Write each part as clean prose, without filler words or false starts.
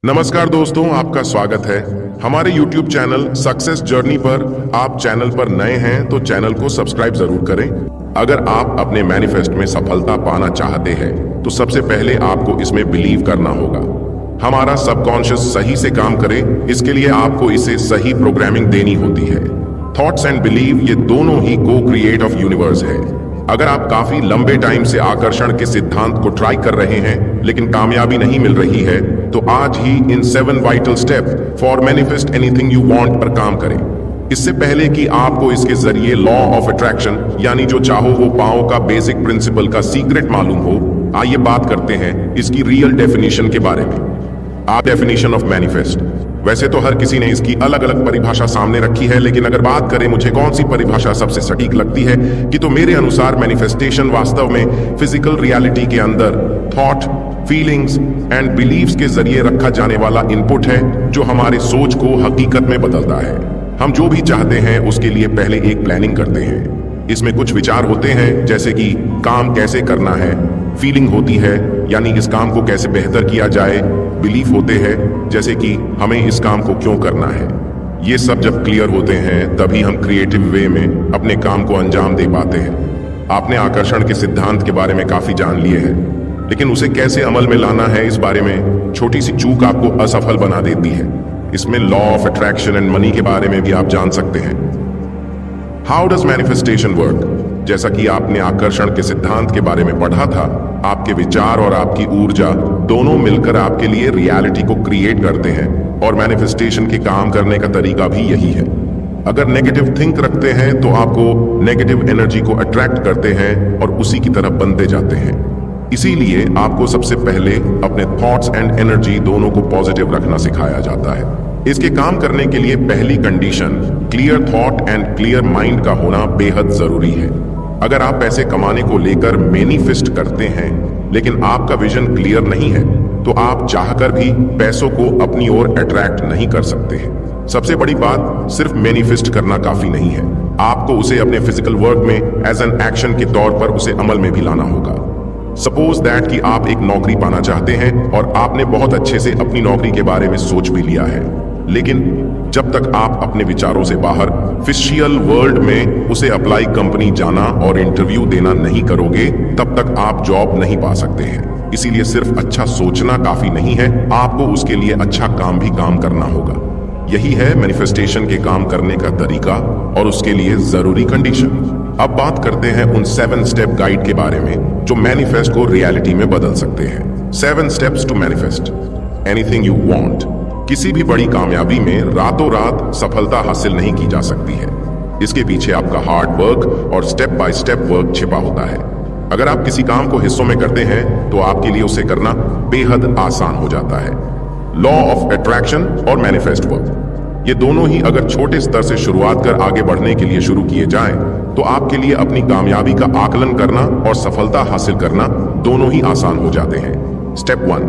नमस्कार दोस्तों, आपका स्वागत है हमारे YouTube चैनल सक्सेस जर्नी पर। आप चैनल पर नए हैं तो चैनल को सब्सक्राइब जरूर करें। अगर आप अपने मैनिफेस्ट में सफलता पाना चाहते हैं तो सबसे पहले आपको इसमें बिलीव करना होगा। हमारा सबकॉन्शियस सही से काम करे, इसके लिए आपको इसे सही प्रोग्रामिंग देनी होती है। थॉट्स एंड बिलीव ये दोनों ही को क्रिएट ऑफ यूनिवर्स है। अगर आप काफी लंबे टाइम से आकर्षण के सिद्धांत को ट्राई कर रहे हैं लेकिन कामयाबी नहीं मिल रही है तो आज ही इन 7 vital step for manifest anything you want पर काम करें। इससे पहले कि आपको इसके जरिए लॉ ऑफ अट्रैक्शन यानी जो चाहो वो पाओ का बेसिक प्रिंसिपल का सीक्रेट मालूम हो, आइए बात करते हैं इसकी रियल डेफिनेशन के बारे में। आप डेफिनेशन ऑफ मैनिफेस्ट, वैसे तो हर किसी ने इसकी अलग अलग परिभाषा सामने रखी है, लेकिन अगर बात करें मुझे कौन सी परिभाषा सबसे सटीक लगती है कि तो मेरे अनुसार मैनिफेस्टेशन वास्तव में फिजिकल रियलिटी के अंदर थॉट, फीलिंग्स एंड बिलीव्स के जरिए रखा जाने वाला इनपुट है जो हमारे सोच को हकीकत में बदलता है। हम जो भी चाहते हैं उसके लिए पहले एक प्लानिंग करते हैं। इसमें कुछ विचार होते हैं जैसे कि काम कैसे करना है, फीलिंग होती है यानी इस काम को कैसे बेहतर किया जाए, बिलीफ होते हैं जैसे कि हमें इस काम को क्यों करना है। ये सब जब क्लियर होते हैं तभी हम क्रिएटिव वे में अपने काम को अंजाम दे पाते हैं। आपने आकर्षण के सिद्धांत के बारे में काफी जान लिए हैं, लेकिन उसे कैसे अमल में लाना है इस बारे में छोटी सी चूक आपको असफल बना देती है। इसमें law of attraction and money के बारे में भी आप जान सकते हैं। How does manifestation work? जैसा कि आपने आकर्षण के सिद्धांत के बारे में पढ़ा था, आपके विचार और आपकी ऊर्जा दोनों मिलकर आपके लिए रियलिटी को क्रिएट करते हैं और मैनिफेस्टेशन के काम करने का तरीका भी यही है। अगर नेगेटिव थिंक रखते हैं तो आपको नेगेटिव एनर्जी को अट्रैक्ट करते हैं और उसी की तरफ बनते जाते हैं। इसीलिए आपको सबसे पहले अपने थॉट्स एंड एनर्जी दोनों को पॉजिटिव रखना सिखाया जाता है। इसके काम करने के लिए पहली condition clear thought and clear mind का होना बेहद जरूरी है। अगर आप पैसे कमाने को लेकर मैनिफेस्ट करते हैं लेकिन आपका विजन क्लियर नहीं है तो आप चाहकर भी पैसों को अपनी ओर अट्रैक्ट नहीं कर सकते हैं। सबसे बड़ी बात, सिर्फ मैनिफेस्ट करना काफी नहीं है, आपको उसे अपने फिजिकल वर्क में एज एन एक्शन के तौर पर उसे अमल में भी लाना होगा। सपोज दैट कि आप एक नौकरी पाना चाहते हैं और आपने बहुत अच्छे से अपनी नौकरी के बारे में सोच भी लिया है, लेकिन जब तक आप अपने विचारों से बाहर फिजिकल वर्ल्ड में उसे अप्लाई कंपनी जाना और इंटरव्यू देना नहीं करोगे तब तक आप जॉब नहीं पा सकते हैं। इसीलिए सिर्फ अच्छा सोचना काफी नहीं है, आपको उसके लिए अच्छा काम भी काम करना होगा। यही है मैनिफेस्टेशन के काम करने का तरीका और उसके लिए जरूरी कंडीशन। अब बात करते हैं उन 7 स्टेप गाइड के बारे में जो मैनिफेस्ट को रियलिटी में बदल सकते हैं। 7 steps to manifest anything you want. किसी भी बड़ी कामयाबी में रातों रात सफलता हासिल नहीं की जा सकती है। इसके पीछे आपका हार्ड वर्क और स्टेप बाय स्टेप वर्क छिपा होता है। अगर आप किसी काम को हिस्सों में करते हैं तो आपके लिए उसे करना बेहद आसान हो जाता है। लॉ ऑफ अट्रैक्शन और मैनिफेस्ट वर्क, ये दोनों ही अगर छोटे स्तर से शुरुआत कर आगे बढ़ने के लिए शुरू किए जाएं तो आपके लिए अपनी कामयाबी का आकलन करना और सफलता हासिल करना दोनों ही आसान हो जाते हैं। Step 1,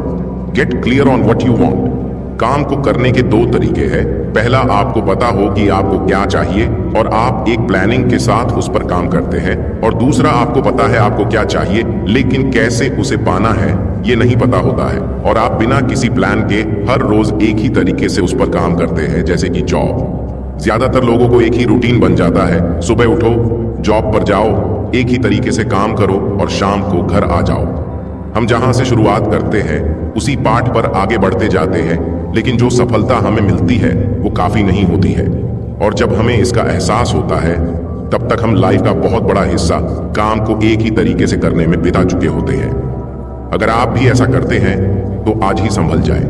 get clear on what you want. काम को करने के 2 तरीके हैं। पहला, आपको पता हो कि आपको क्या चाहिए और आप एक प्लानिंग के साथ उस पर काम करते हैं, और दूसरा, आपको पता है आपको क्या चाहिए लेकिन कैसे उसे पाना है ये नहीं पता होता है और आप बिना किसी प्लान के हर रोज एक ही तरीके से उस पर काम करते हैं, जैसे कि जॉब। ज्यादातर लोगों को एक ही रूटीन बन जाता है, सुबह उठो, जॉब पर जाओ, एक ही तरीके से काम करो और शाम को घर आ जाओ। हम जहां से शुरुआत करते हैं उसी पाठ पर आगे बढ़ते जाते हैं, लेकिन जो सफलता हमें मिलती है वो काफी नहीं होती है, और जब हमें इसका एहसास होता है तब तक हम लाइफ का बहुत बड़ा हिस्सा काम को एक ही तरीके से करने में बिता चुके होते हैं। अगर आप भी ऐसा करते हैं तो आज ही संभल जाए।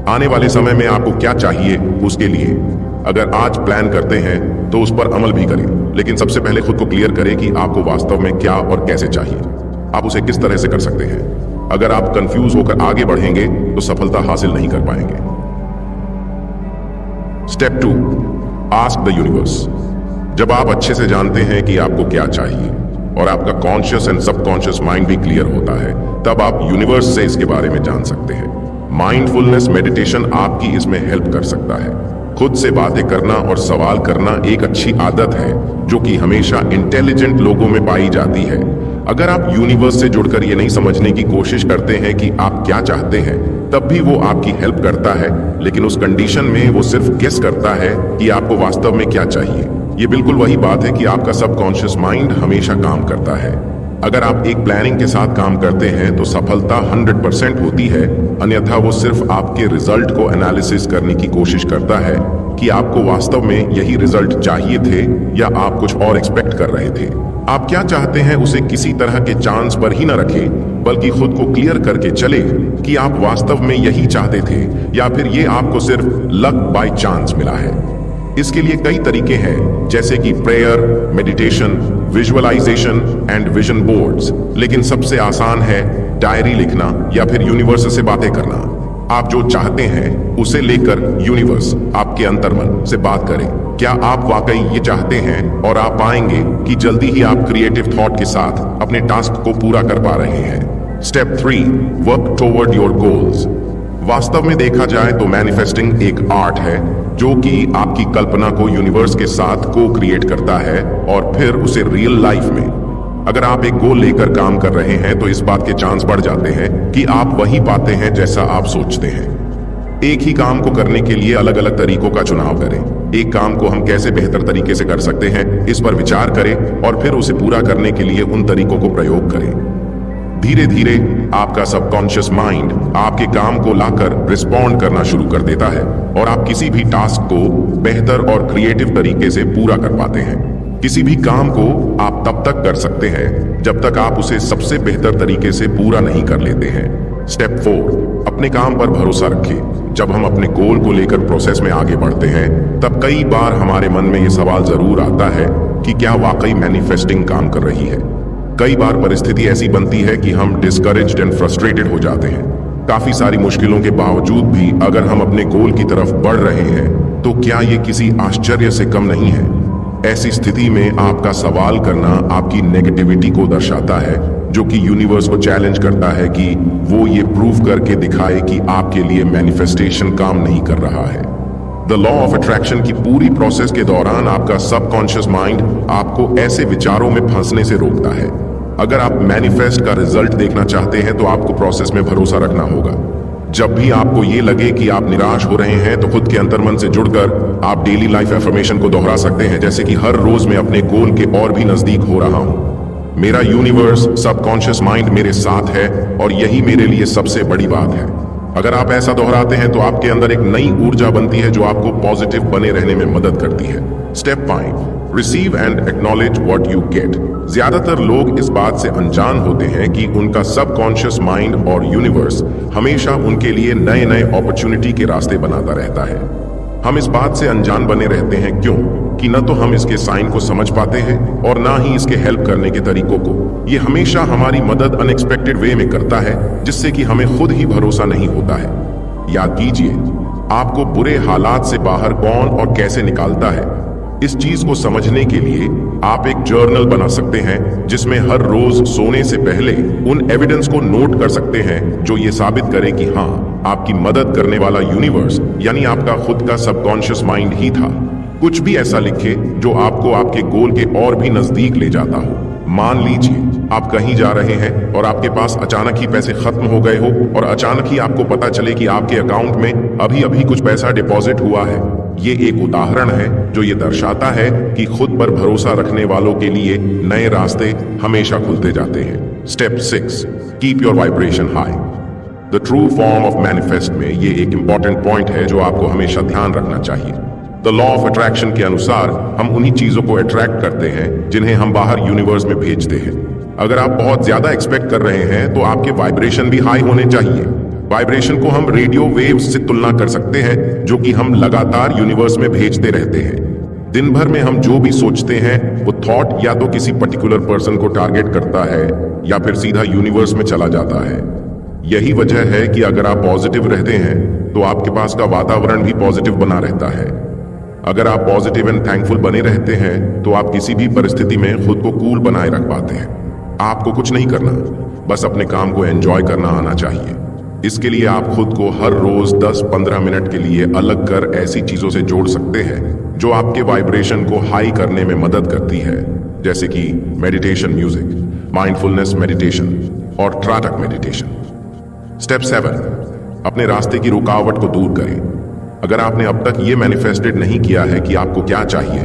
आने वाले समय में आपको क्या चाहिए उसके लिए अगर आज प्लान करते हैं तो उस पर अमल भी करें, लेकिन सबसे पहले खुद को क्लियर करें कि आपको वास्तव में क्या और कैसे चाहिए, आप उसे किस तरह से कर सकते हैं। अगर आप कंफ्यूज होकर आगे बढ़ेंगे तो सफलता हासिल नहीं कर पाएंगे। Step 2, ask the universe. जब आप अच्छे से जानते हैं कि आपको क्या चाहिए और आपका कॉन्शियस एंड सबकॉन्शियस माइंड भी क्लियर होता है, तब आप यूनिवर्स से इसके बारे में जान सकते हैं। माइंडफुलनेस मेडिटेशन आपकी इसमें हेल्प कर सकता है। खुद से बातें करना और सवाल करना एक अच्छी आदत है जो कि हमेशा इंटेलिजेंट लोगों में पाई जाती है। अगर आप यूनिवर्स से जुड़कर ये नहीं समझने की कोशिश करते हैं कि आप क्या चाहते हैं तब भी वो आपकी हेल्प करता है, लेकिन उस कंडीशन में वो सिर्फ गेस करता है कि आपको वास्तव में क्या चाहिए। ये बिल्कुल वही बात है कि आपका सबकॉन्शियस माइंड हमेशा काम करता है। अगर आप एक प्लानिंग के साथ काम करते हैं तो सफलता 100% होती है, अन्यथा वो सिर्फ आपके रिजल्ट को एनालिसिस करने की कोशिश करता है कि आपको वास्तव में यही रिजल्ट चाहिए थे या आप कुछ और एक्सपेक्ट कर रहे थे। आप क्या चाहते हैं उसे किसी तरह के चांस पर ही न रखें, बल्कि खुद को क्लियर करके चले कि आप वास्तव में यही चाहते थे या फिर ये आपको सिर्फ लक बाय चांस मिला है। इसके लिए कई तरीके हैं, जैसे कि prayer, meditation, visualisation and vision boards, लेकिन सबसे आसान है डायरी लिखना या फिर यूनिवर्स से बातें करना। आप जो चाहते हैं उसे लेकर यूनिवर्स आपके अंतर्मन से बात करें। क्या आप वाकई ये चाहते हैं, और आप पाएंगे कि जल्दी ही आप क्रिएटिव थॉट के साथ अपने टास्क को पूरा कर पा रहे हैं। Step 3, work toward your goals. वास्तव में देखा जाए तो मैनिफेस्टिंग एक आर्ट है जो कि आपकी कल्पना को यूनिवर्स के साथ को क्रिएट करता है और फिर उसे रियल लाइफ में। अगर आप एक गोल लेकर काम कर रहे हैं तो इस बात के चांस बढ़ जाते हैं कि आप वही पाते हैं जैसा आप सोचते हैं। एक ही काम को करने के लिए अलग अलग तरीकों का चुनाव करें। एक काम को हम कैसे बेहतर तरीके से कर सकते हैं, इस पर विचार करें और फिर उसे पूरा करने के लिए उन तरीकों को प्रयोग करें। धीरे धीरे आपका सबकॉन्शियस माइंड आपके काम को लाकर रिस्पॉन्ड करना शुरू कर देता है और आप किसी भी टास्क को बेहतर और क्रिएटिव तरीके से पूरा कर पाते हैं। किसी भी काम को आप तब तक कर सकते हैं जब तक आप उसे सबसे बेहतर तरीके से पूरा नहीं कर लेते हैं। स्टेप 4, अपने काम पर भरोसा रखें। जब हम अपने गोल को लेकर प्रोसेस में आगे बढ़ते हैं तब कई बार हमारे मन में ये सवाल जरूर आता है कि क्या वाकई मैनिफेस्टिंग काम कर रही है। कई बार परिस्थिति ऐसी बनती है कि हम डिस्करेज्ड एंड फ्रस्ट्रेटेड हो जाते हैं। काफी सारी मुश्किलों के बावजूद भी अगर हम अपने गोल की तरफ बढ़ रहे हैं तो क्या ये किसी आश्चर्य से कम नहीं है। ऐसी स्थिति में आपका सवाल करना आपकी नेगेटिविटी को दर्शाता है, जो कि यूनिवर्स को चैलेंज करता है कि वो ये प्रूव करके दिखाए कि आपके लिए मैनिफेस्टेशन काम नहीं कर रहा है। द लॉ ऑफ अट्रैक्शन की पूरी प्रोसेस के दौरान आपका सबकॉन्शियस माइंड आपको ऐसे विचारों में फंसने से रोकता है। अगर आप मैनिफेस्ट का रिजल्ट देखना चाहते हैं तो आपको प्रोसेस में भरोसा रखना होगा। जब भी आपको ये लगे कि आप निराश हो रहे हैं तो खुद के अंतर्मन से जुड़कर आप डेली लाइफ एफर्मेशन को दोहरा सकते हैं, जैसे कि हर रोज मैं अपने गोल के और भी नजदीक हो रहा हूं। मेरा यूनिवर्स, सबकॉन्शियस माइंड मेरे साथ है और यही मेरे लिए सबसे बड़ी बात है। अगर आप ऐसा दोहराते हैं तो आपके अंदर एक नई ऊर्जा बनती है जो आपको पॉजिटिव बने रहने में मदद करती है। Step 5, receive and acknowledge what you get. ज्यादातर लोग इस बात से अनजान होते हैं कि उनका सबकॉन्शियस माइंड और यूनिवर्स हमेशा उनके लिए नए नए अपॉर्चुनिटी के रास्ते बनाता रहता है। हम इस बात से अनजान बने रहते हैं क्यों कि न तो हम इसके साइन को समझ पाते हैं और ना ही इसके हेल्प करने के तरीकों को। ये हमेशा हमारी मदद अनएक्सपेक्टेड वे में करता है, जिससे कि हमें खुद ही भरोसा नहीं होता है। याद कीजिए, आपको बुरे हालात से बाहर कौन और कैसे निकालता है, इस चीज को समझने के लिए आप एक जर्नल बना सकते हैं जिसमें हर रोज सोने से पहले उन एविडेंस को नोट कर सकते हैं जो ये साबित करे कि हाँ, आपकी मदद करने वाला यूनिवर्स यानी आपका खुद का सबकॉन्शियस माइंड ही था। कुछ भी ऐसा लिखे जो आपको आपके गोल के और भी नजदीक ले जाता हो। मान लीजिए आप कहीं जा रहे हैं और आपके पास अचानक ही पैसे खत्म हो गए हो और अचानक ही आपको पता चले कि आपके अकाउंट में अभी अभी कुछ पैसा डिपॉजिट हुआ है। ये एक उदाहरण है जो ये दर्शाता है कि खुद पर भरोसा रखने वालों के लिए नए रास्ते हमेशा खुलते जाते हैं। Step 6, keep your vibration high. The true form of manifest में ये एक इंपॉर्टेंट पॉइंट है जो आपको हमेशा ध्यान रखना चाहिए। द लॉ ऑफ अट्रैक्शन के अनुसार हम उन्हीं चीजों को अट्रैक्ट करते हैं जिन्हें हम बाहर यूनिवर्स में भेजते हैं। अगर आप बहुत ज्यादा एक्सपेक्ट कर रहे हैं तो आपके वाइब्रेशन भी हाई होने चाहिए। वाइब्रेशन को हम रेडियो वेव्स से तुलना कर सकते हैं जो कि हम लगातार यूनिवर्स में भेजते रहते हैं। दिन भर में हम जो भी सोचते हैं वो थॉट या तो किसी पर्टिकुलर पर्सन को टारगेट करता है या फिर सीधा यूनिवर्स में चला जाता है। यही वजह है कि अगर आप पॉजिटिव रहते हैं तो आपके पास का वातावरण भी पॉजिटिव बना रहता है। अगर आप पॉजिटिव एंड थैंकफुल बने रहते हैं तो आप किसी भी परिस्थिति में खुद को कूल बनाए रख पाते हैं। आपको कुछ नहीं करना, बस अपने काम को एंजॉय करना आना चाहिए। इसके लिए आप खुद को हर रोज 10-15 मिनट के लिए अलग कर ऐसी चीजों से जोड़ सकते हैं जो आपके वाइब्रेशन को हाई करने में मदद करती है, जैसे कि मेडिटेशन म्यूजिक, माइंडफुलनेस मेडिटेशन और त्राटक मेडिटेशन। स्टेप 7, अपने रास्ते की रुकावट को दूर करें। अगर आपने अब तक ये मैनिफेस्टेड नहीं किया है कि आपको क्या चाहिए,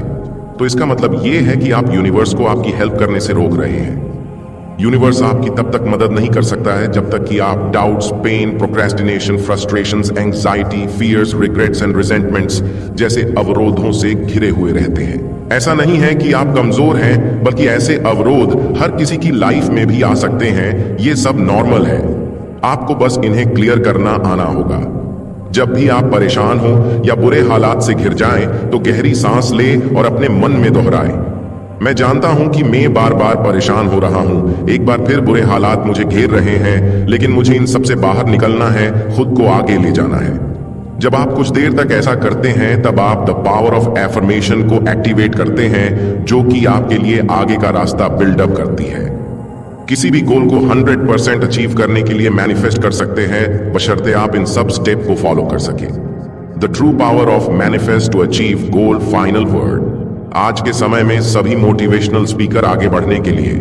तो इसका मतलब ये है कि आप यूनिवर्स को आपकी हेल्प करने से रोक रहे हैं। यूनिवर्स आपकी तब तक मदद नहीं कर सकता है जब तक कि आप doubts, pain, procrastination, frustrations, anxiety, fears, regrets and resentments जैसे अवरोधों से घिरे हुए रहते हैं। ऐसा नहीं है कि आप कमजोर हैं, बल्कि ऐसे अवरोध हर किसी की लाइफ में भी आ सकते हैं। ये सब नॉर्मल है, आपको बस इन्हें क्लियर करना आना होगा। जब भी आप परेशान हो या बुरे हालात से घिर जाएं, तो गहरी सांस ले और अपने मन में दोहराएं, मैं जानता हूं कि मैं बार बार परेशान हो रहा हूं, एक बार फिर बुरे हालात मुझे घेर रहे हैं, लेकिन मुझे इन सबसे बाहर निकलना है, खुद को आगे ले जाना है। जब आप कुछ देर तक ऐसा करते हैं, तब आप द पावर ऑफ एफर्मेशन को एक्टिवेट करते हैं, जो कि आपके लिए आगे का रास्ता बिल्डअप करती है। किसी भी गोल को 100% अचीव करने के लिए मैनिफेस्ट कर सकते हैं, बशर्ते आप इन सब स्टेप को फॉलो कर सके। The true power of manifest to achieve goal final word. आज के समय में सभी मोटिवेशनल स्पीकर आगे बढ़ने के लिए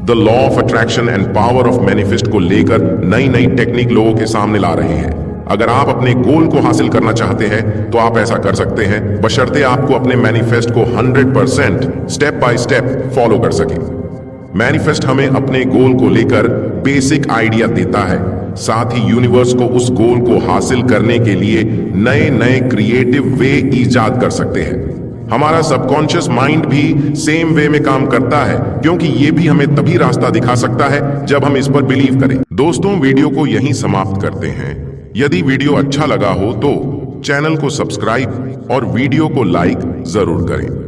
the law of attraction and power of manifest को लेकर नई नई टेक्निक लोगों के सामने ला रहे हैं। अगर आप अपने गोल को हासिल करना चाहते हैं, तो आप ऐसा कर सकते हैं, बशर्ते आपको अपने मैनिफेस्ट को 100% स्टेप बाय स्टेप फॉलो कर सके। मैनिफेस्ट हमें अपने गोल को लेकर बेसिक आइडिया देता है, साथ ही यूनिवर्स को उस गोल को हासिल करने के लिए नए नए क्रिएटिव वे ईजाद कर सकते हैं। हमारा सबकॉन्शियस माइंड भी सेम वे में काम करता है, क्योंकि ये भी हमें तभी रास्ता दिखा सकता है जब हम इस पर बिलीव करें। दोस्तों, वीडियो को यहीं समाप्त करते हैं। यदि वीडियो अच्छा लगा हो तो चैनल को सब्सक्राइब और वीडियो को लाइक जरूर करें।